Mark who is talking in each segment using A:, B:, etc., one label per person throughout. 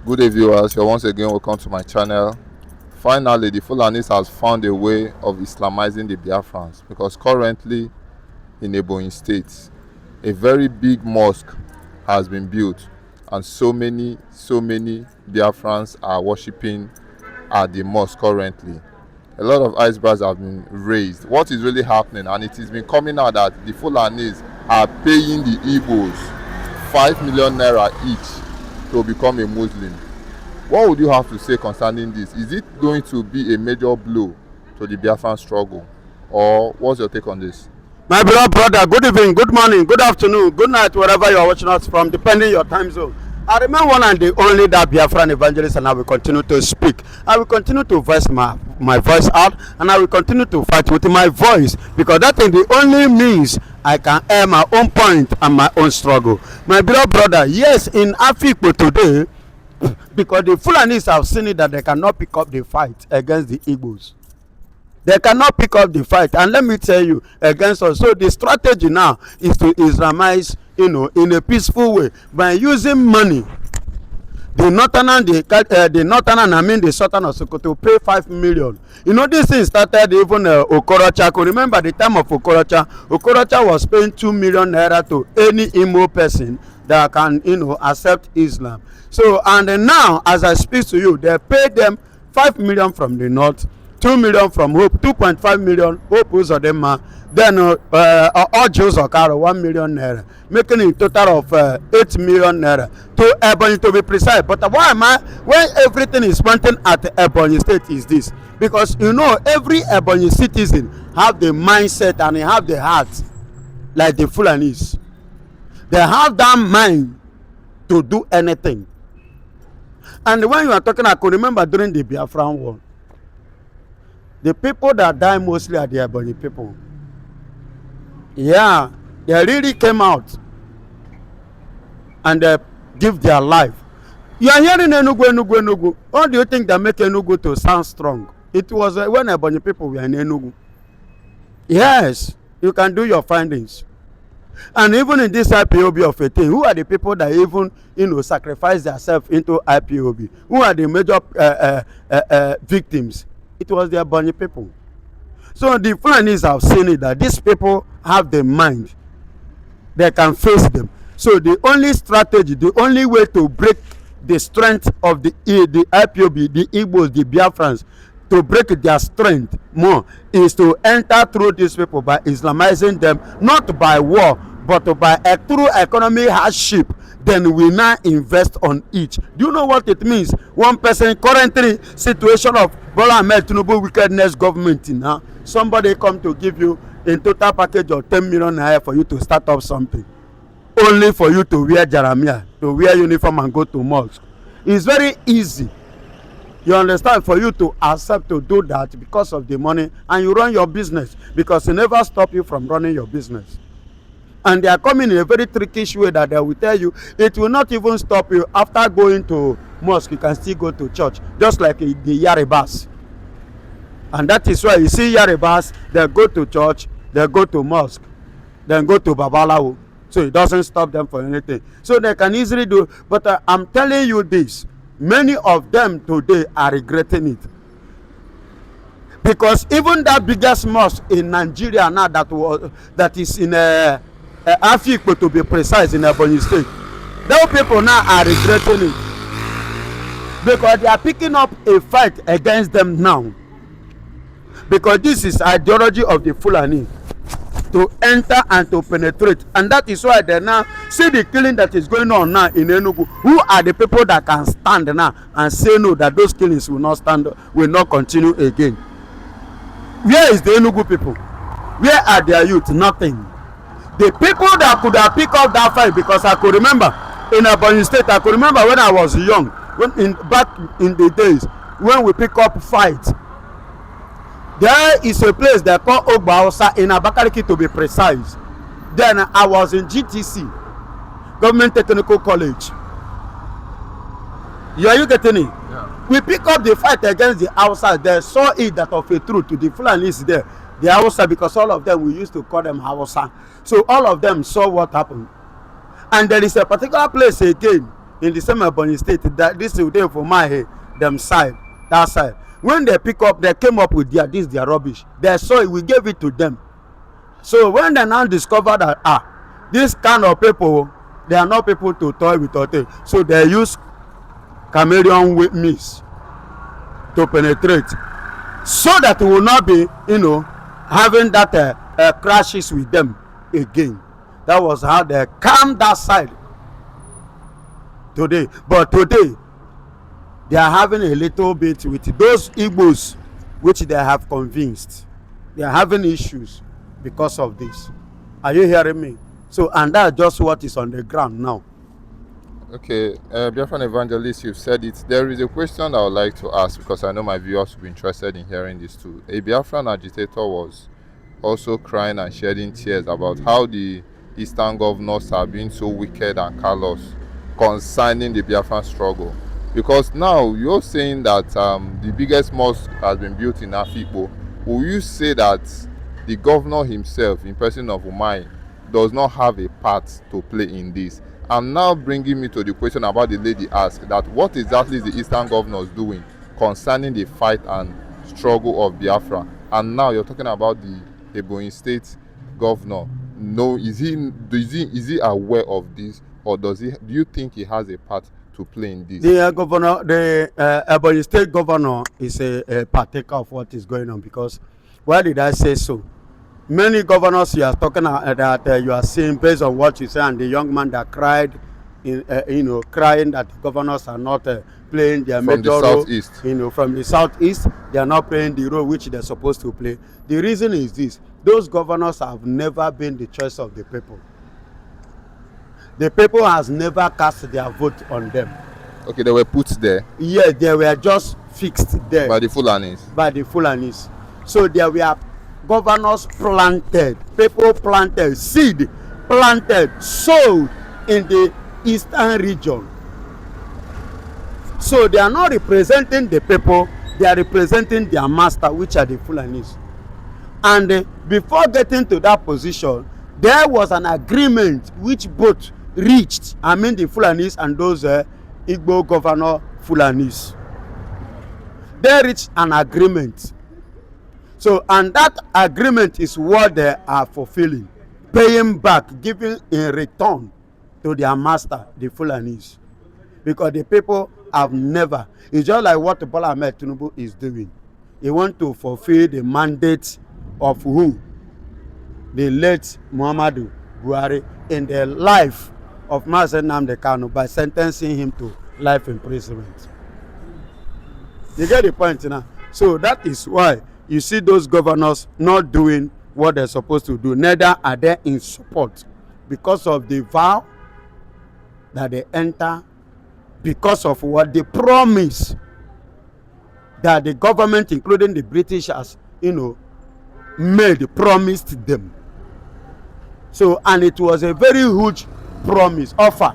A: Good day, viewers. You're once again welcome to my channel. Finally, the Fulani'S has found a way of Islamizing the Biafrans, because currently in Ebonyi State, a very big mosque has been built, and so many Biafrans are worshipping at the mosque currently. A lot of eyebrows have been raised. What is really happening? And it has been coming out that the Fulani'S are paying the Igbos 5 million naira each to become a Muslim. What would you have to say concerning this? Is it going to be a major blow to the Biafran struggle, or what's your take on this?
B: My beloved brother, good evening, good morning, good afternoon, good night, wherever you are watching us from, depending your time zone. I remain one and the only that Biafran evangelist, and I will continue to speak. I will continue to voice my voice out, and I will continue to fight with my voice, because that is the only means I can air my own point and my own struggle. My beloved brother, yes, in Africa today, because the Fulani'S have seen it that they cannot pick up the fight against the Igbos. They cannot pick up the fight, and let me tell you, against us. So the strategy now is to Islamize, in a peaceful way, by using money. The northern and the southern of Sokoto pay 5 million. This thing started even Okorocha. Remember the time of Okorocha? Okorocha was paying 2 million naira to any Imo person that can, accept Islam. So, and now, as I speak to you, they pay them 5 million from the north, 2 million from Hope, 2.5 million Hope Uzodema, then all Jews Okaro 1 million naira, making a total of 8 million naira to Ebonyi, to be precise. But why am I, when everything is pointing at Ebonyi State, is this? Because every Ebonyi citizen have the mindset and they have the heart like the Fulani'S. They have that mind to do anything. And when you are talking, I could remember during the Biafran war, the people that die mostly are the Ebonyi people. Yeah, they really came out and they give their life. You are hearing Enugu. What do you think that make Enugu to sound strong? It was when Ebonyi people were in Enugu. Yes, you can do your findings. And even in this IPOB of a thing, who are the people that even sacrifice themselves into IPOB? Who are the major victims? It was the Ebonyi people. So the Fulani'S have seen it that these people have the mind. They can face them. So the only strategy, the only way to break the strength of the IPOB, the Igbos, the Biafrans, to break their strength more, is to enter through these people by Islamizing them, not by war, but by a true economic hardship. Then we now invest on each. Do you know what it means? One person, currently situation of Bola Ahmed Tinubu wickedness government now, somebody come to give you a total package of 10 million naira for you to start up something, only for you to wear Jeremiah, to wear uniform and go to mosque. It's very easy, you understand, for you to accept to do that because of the money, and you run your business, because it never stop you from running your business. And they are coming in a very trickish way that they will tell you it will not even stop you. After going to mosque, you can still go to church, just like the Yaribas. And that is why you see Yaribas, they go to church, they go to mosque, then go to Babalawo. So it doesn't stop them for anything. So they can easily do. But I'm telling you this, many of them today are regretting it. Because even that biggest mosque in Nigeria now that is in Africa, to be precise, in Ebonyi State, those people now are regretting it, because they are picking up a fight against them now, because this is ideology of the Fulani, to enter and to penetrate. And that is why they now see the killing that is going on now in Enugu. Who are the people that can stand now and say no, that those killings will not stand, will not continue again? Where is the Enugu people? Where are their youth? Nothing. The people that could have picked up that fight, because I could remember in Ebonyi State, I could remember when I was young, back in the days when we pick up fight. There is a place they call Ogba in Abakaliki, to be precise. Then I was in GTC, Government Technical College. Are you getting it? Yeah. We pick up the fight against the outside. They saw it that of a truth to the Fulani'S there. The Hausa, because all of them, we used to call them Hausa. So all of them saw what happened. And there is a particular place again in the same Ebonyi state, that this is there for my them side, that side. When they pick up, they came up with their rubbish. They saw it, we gave it to them. So when they now discover that this kind of people, they are not people to toy with or thing. So they use chameleon means to penetrate, so that it will not be, having that crashes with them again. That was how they calmed that side today. But today they are having a little bit with those Igbos which they have convinced. They are having issues because of this. Are you hearing me? So, and that's just what is on the ground now.
A: Okay, Biafran Evangelist, you've said it. There is a question I would like to ask, because I know my viewers will be interested in hearing this too. A Biafran agitator was also crying and shedding tears about how the Eastern governors are being so wicked and callous concerning the Biafran struggle. Because now you're saying that the biggest mosque has been built in Afikpo. Will you say that the governor himself, in person of Umai, does not have a part to play in this? And now bringing me to the question about the lady asked, that what exactly is the Eastern governors doing concerning the fight and struggle of Biafra? And now you're talking about the Ebonyi State governor. No, is he aware of this, or do you think he has a part to play in this?
B: The governor, the Ebonyi State governor is a partaker of what is going on, because why did I say so? Many governors you are talking that you are seeing, based on what you say, and the young man that cried, crying that the governors are not playing their major role. From the southeast, they are not playing the role which they're supposed to play. The reason is this: those governors have never been the choice of the people. The people has never cast their vote on them.
A: Okay, they were put there.
B: Yeah, they were just fixed there
A: by the Fulani'S.
B: By the Fulani'S. So there were governors planted, people planted, seed planted, sowed in the eastern region. So they are not representing the people, they are representing their master, which are the Fulani'S. And before getting to that position, there was an agreement which both reached, I mean the Fulani'S and those Igbo governor Fulani'S. They reached an agreement. So, and that agreement is what they are fulfilling, paying back, giving in return to their master, the Fulani'S. Because the people have never, it's just like what Bola Ahmed Tinubu is doing. He wants to fulfill the mandate of who? The late Muhammadu Buhari in the life of Mazen Nnamdi Kanu by sentencing him to life imprisonment. You get the point now? So that is why you see those governors not doing what they're supposed to do. Neither are they in support, because of the vow that they enter, because of what they promise that the government, including the British, has promised them. So, and it was a very huge promise, offer.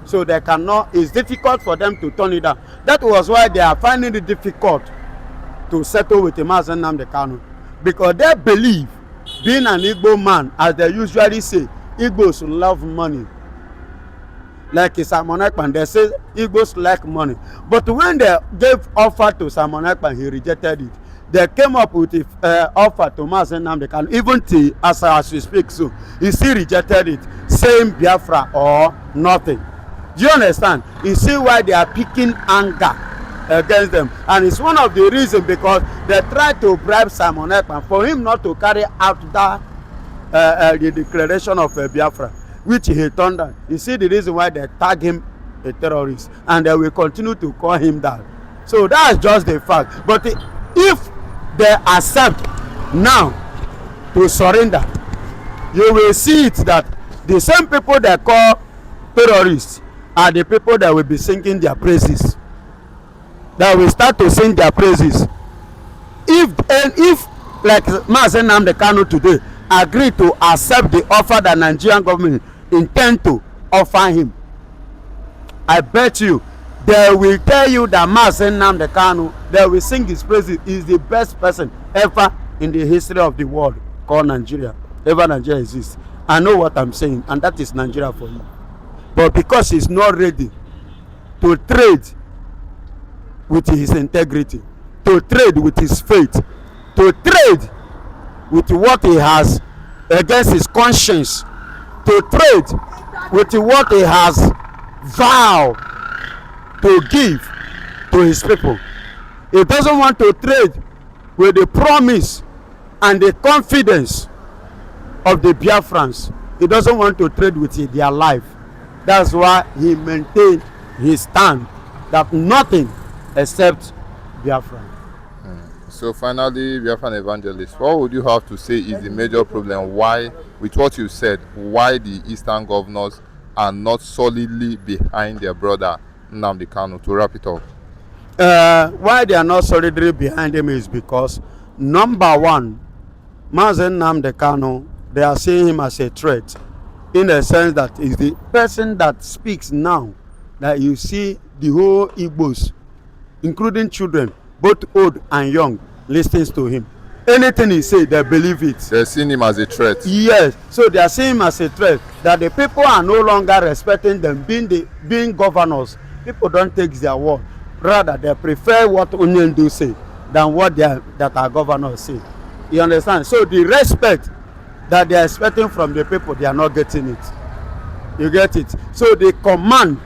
B: So they cannot, it's difficult for them to turn it down. That was why they are finding it difficult to settle with the Mazen Nnamdi Kanu, because they believe, being an Igbo man, as they usually say, Igbos love money. Like Simon Ekpan, they say Igbos like money. But when they gave offer to Simon Ekpan, he rejected it. They came up with the offer to Mazen Nnamdi Kanu, even till as we speak, so he still rejected it, saying Biafra or nothing. Do you understand? You see why they are picking anger against them, and it's one of the reasons, because they tried to bribe Simon Ekpan for him not to carry out that the declaration of Biafra, which he turned down. You see the reason why they tag him a terrorist, and they will continue to call him that. So that's just the fact. But if they accept now to surrender, you will see it that the same people they call terrorists are the people that will be singing their praises, that will start to sing their praises. If like Mazen Nnamdi Kanu today agree to accept the offer that Nigerian government intend to offer him, I bet you they will tell you that Mazen Nnamdi Kanu, they will sing his praises, is the best person ever in the history of the world called Nigeria, ever Nigeria exists. I know what I'm saying, and that is Nigeria for you. But because he's not ready to trade with his integrity, to trade with his faith, to trade with what he has against his conscience, to trade with what he has vowed to give to his people. He doesn't want to trade with the promise and the confidence of the Biafrans. He doesn't want to trade with their life. That's why he maintained his stand that nothing except Biafra.
A: So finally, Biafran evangelist, what would you have to say is the major problem? Why, with what you said, why the Eastern governors are not solidly behind their brother Nnamdi Kanu? To wrap it up.
B: Why they are not solidly behind him is because, number one, Mazen Nnamdi Kanu, they are seeing him as a threat, in the sense that is the person that speaks now that you see the whole Igbos, including children, both old and young, listens to him. Anything he say, they believe it.
A: They're seeing him as a threat.
B: Yes, so they are seeing him as a threat, that the people are no longer respecting them being governors. People don't take their word. Rather, they prefer what Onyendu say than what that our governors say. You understand? So the respect that they are expecting from the people, they are not getting it. You get it? So the command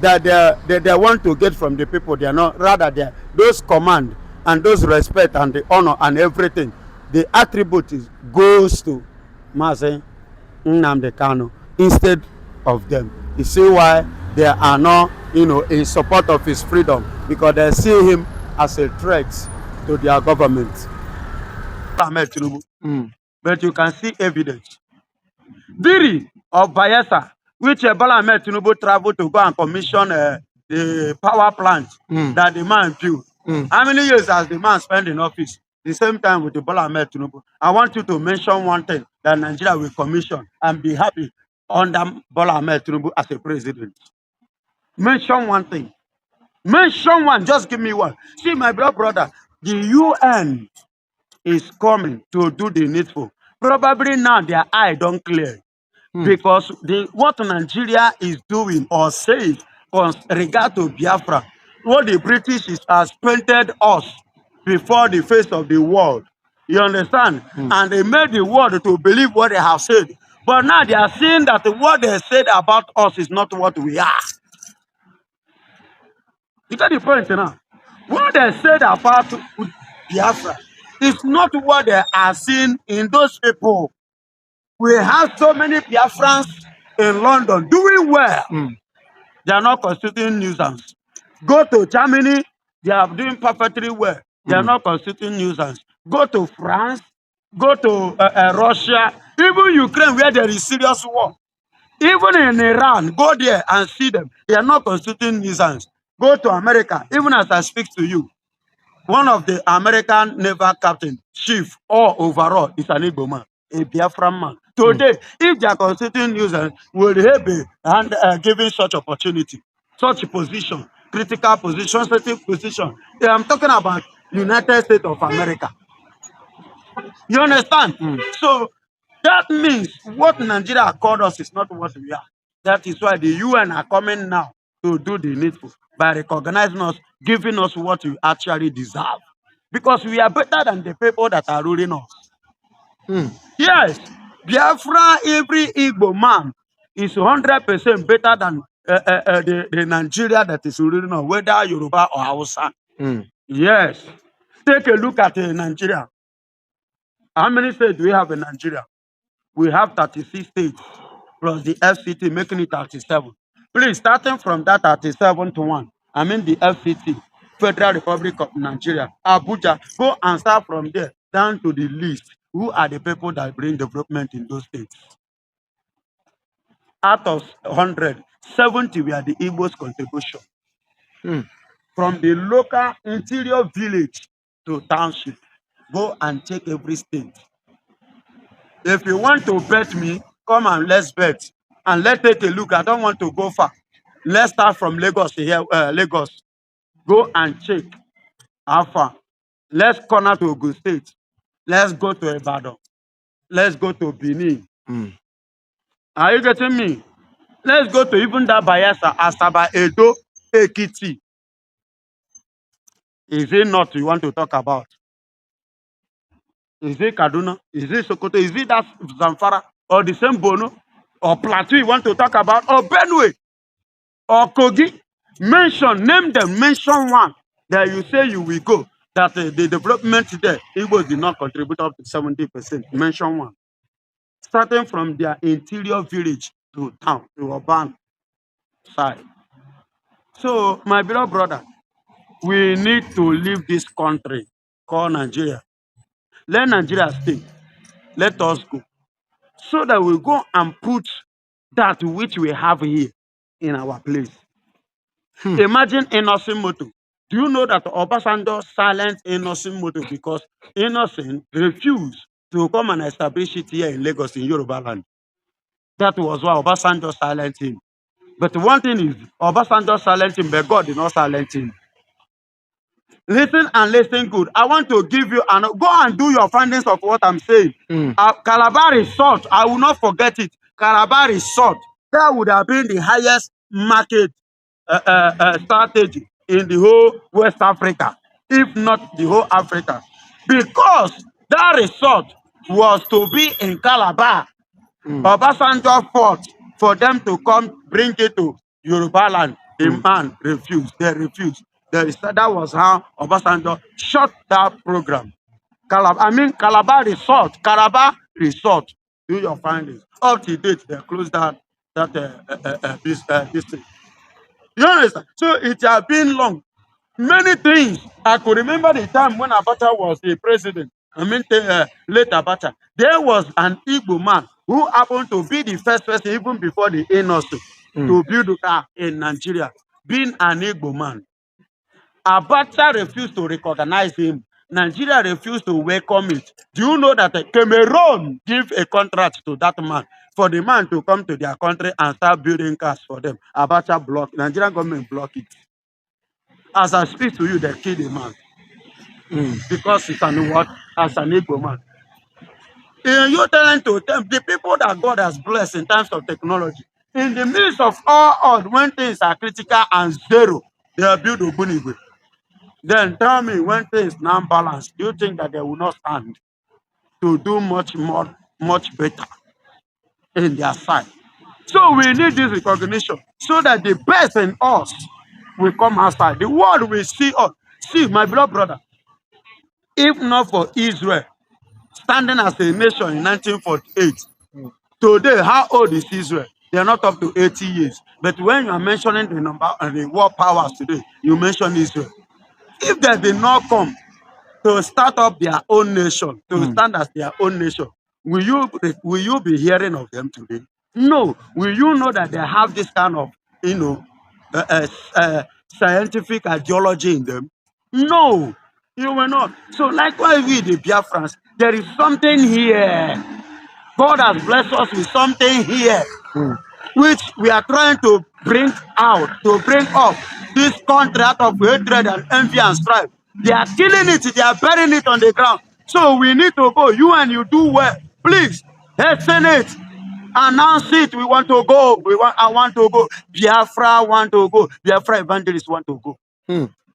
B: that they want to get from the people, they are not. Rather, those command and those respect and the honor and everything, the attribute goes to Mazen Nnamdi Kanu instead of them. You see why they are not, in support of his freedom, because they see him as a threat to their government. But you can see evidence. Biri of Bayelsa, which Bola Ahmed Tinubu traveled to go and commission the power plant that the man built. How many years has the man spent in office? The same time with the Bola Ahmed Tinubu. I want you to mention one thing that Nigeria will commission and be happy under Bola Ahmed Tinubu as a president. Mention one thing. Mention one. Just give me one. See, my brother, the UN is coming to do the needful. Probably now their eye don't clear. Because what Nigeria is doing or says with regard to Biafra, what the British has painted us before the face of the world. You understand? And they made the world to believe what they have said. But now they are seeing that what they said about us is not what we are. You get the point now? What they said about Biafra is not what they are seeing in those people. We have so many Biafrans in London doing well. They are not constituting nuisance. Go to Germany, they are doing perfectly well. They are not constituting nuisance. Go to France, go to Russia, even Ukraine, where there is serious war. Even in Iran, go there and see them. They are not constituting nuisance. Go to America, even as I speak to you. One of the American naval captain, chief, or overall, is an Igbo man, a Biafran man. Today, if they are constituting nuisance, will they be given such opportunity, such position, critical position, sensitive position? I'm talking about United States of America. You understand? So that means what Nigeria called us is not what we are. That is why the UN are coming now to do the needful by recognizing us, giving us what we actually deserve. Because we are better than the people that are ruling us. Yes, Biafra, every Igbo man is 100% better than the Nigeria that is ruling us, whether Yoruba or Hausa. Yes. Take a look at Nigeria. How many states do we have in Nigeria? We have 36 states plus the FCT, making it 37. Please, starting from that 37 to 1, I mean the FCT, Federal Republic of Nigeria, Abuja, go and start from there down to the list. Who are the people that bring development in those states? Out of 100, 70 were the Igbo's contribution. From the local interior village to township, go and check every state. If you want to bet me, come and let's bet. And let's take a look. I don't want to go far. Let's start from Lagos to here. Lagos. Go and check how far. Let's corner to Ogun State. Let's go to Ibadan. Let's go to Benin. Are you getting me? Let's go to even that Bayelsa, Asaba, Edo. Ekiti? Is it not you want to talk about? Is it Kaduna? Is it Sokoto? Is it that Zamfara? Or the same Bono? Or Plateau you want to talk about? Or Benue? Or Kogi? Name them, mention one that you say you will go. That the development there, Igbo did not contribute up to 70%. Mention one. Starting from their interior village to town, to urban side. So, my beloved brother, we need to leave this country called Nigeria. Let Nigeria stay. Let us go. So that we go and put that which we have here in our place. Imagine Innocent Moto. Do you know that Obasanjo silenced Innocent Moto because Innocent refused to come and establish it here in Lagos in Yoruba land? That was why Obasanjo silenced him. But one thing is, Obasanjo silenced him, but God did not silence him. Listen and listen good. I want to give you and go and do your findings of what I'm saying. Calabar Resort, I will not forget it. Calabar Resort, that would have been the highest market strategy in the whole West Africa, if not the whole Africa, because that resort was to be in Calabar. Obasanjo fought for them to come bring it to Yoruba land. The man refused. They refused. That was how Obasanjo shut that program. Calabar Resort. Calabar Resort. Do your findings. Up to date, they closed this thing. You understand? So it has been long. Many things. I could remember the time when Abacha was the president. Late Abacha. There was an Igbo man who happened to be the first person, even before the NOC, to build a car in Nigeria, being an Igbo man. Abacha refused to recognize him. Nigeria refused to welcome it. Do you know that Cameroon gave a contract to that man for the man to come to their country and start building cars for them? Abacha blocked. Nigerian government blocked it. As I speak to you, they kill the man. Because he's an what? As an Igbo man. You telling to them, the people that God has blessed in terms of technology, in the midst of all odds, when things are critical and zero, they are built Ogbunigwe. Then tell me, when things now balanced, do you think that they will not stand to do much more, much better in their side? So we need this recognition so that the best in us will come outside. The world will see us. See, my beloved brother, if not for Israel standing as a nation in 1948, today, how old is Israel? They are not up to 80 years. But when you are mentioning the number and the world powers today, you mention Israel. If they did not come to start up their own nation, to stand as their own nation, will you be hearing of them today? No. Will you know that they have this kind of, scientific ideology in them? No, you will not. So likewise with the Biafrans, there is something here. God has blessed us with something here, which we are trying to bring out, to bring up this country out of hatred and envy and strife. They are killing it, they are burying it on the ground. So we need to go. You and you do well. Please, hasten it. Announce it. We want to go. I want to go. Biafra want to go. Biafra evangelists want to go.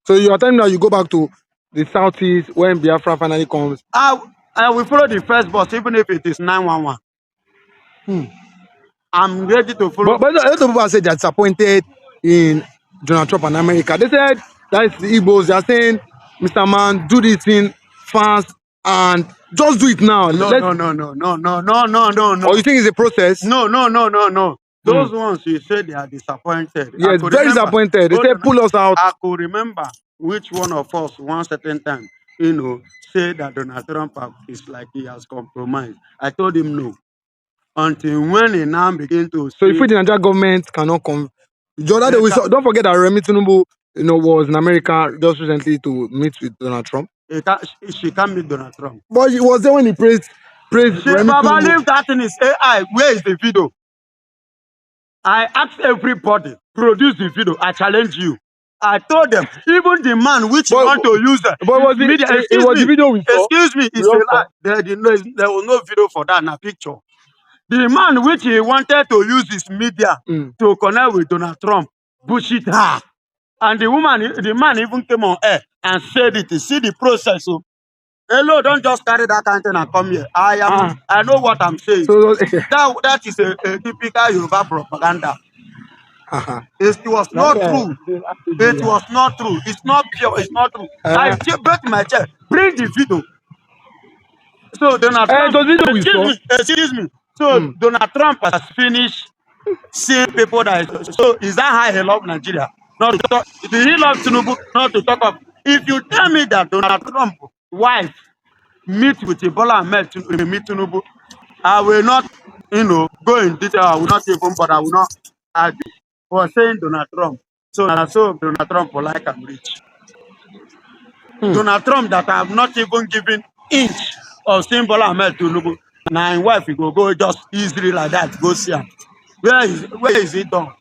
C: So you are telling me that you go back to the southeast when Biafra finally comes?
B: I will follow the first bus, even if it is 911. I'm ready to follow.
C: But a lot of people have said they're disappointed in Donald Trump and America. They said that's the Igbos. They are saying, Mr. Man, do this thing fast and just do it now.
B: No.
C: Or you think it's a process?
B: No. Those ones you said they are disappointed.
C: Yes, very disappointed. They said pull us out.
B: I could remember which one of us one certain time, said that Donald Trump is like he has compromised. I told him no. Until when he now begin to
C: So if the Nigerian government cannot come, don't forget that Remi Tinubu, was in America just recently to meet with Donald Trump.
B: She can't meet Donald Trump.
C: But he was there when he praised Remi Tinubu.
B: Leave that in his AI. Where is the video? I asked everybody, produce the video. I challenge you. I told them, even the man which want to use media.
C: The video we saw.
B: Excuse me, it's a lie. There was no video for that in a picture. The man which he wanted to use his media to connect with Donald Trump, bullshit her. And the man even came on air and said it. You see the process. So, hello, don't just carry that kind of thing and come here. I know what I'm saying.
C: So
B: That is a typical Yoruba propaganda. It was not true. It was not true. It's not pure. It's not true. I break my chair. Bring the video. So Donald Trump. Excuse me. So Donald Trump has finished seeing people that. Is that how he love Nigeria? Not to talk. Do he love Tinubu? Not to talk of. If you tell me that Donald Trump wife meet with Ebola and meet Tinubu, I will not, go in detail. I will not even, but I will not argue for saying Donald Trump. So Donald Trump will like and rich. Donald Trump that I have not even given inch of seeing Bola Ahmed Tinubu. Now his wife he go just easily like that, go see him. Where is it done?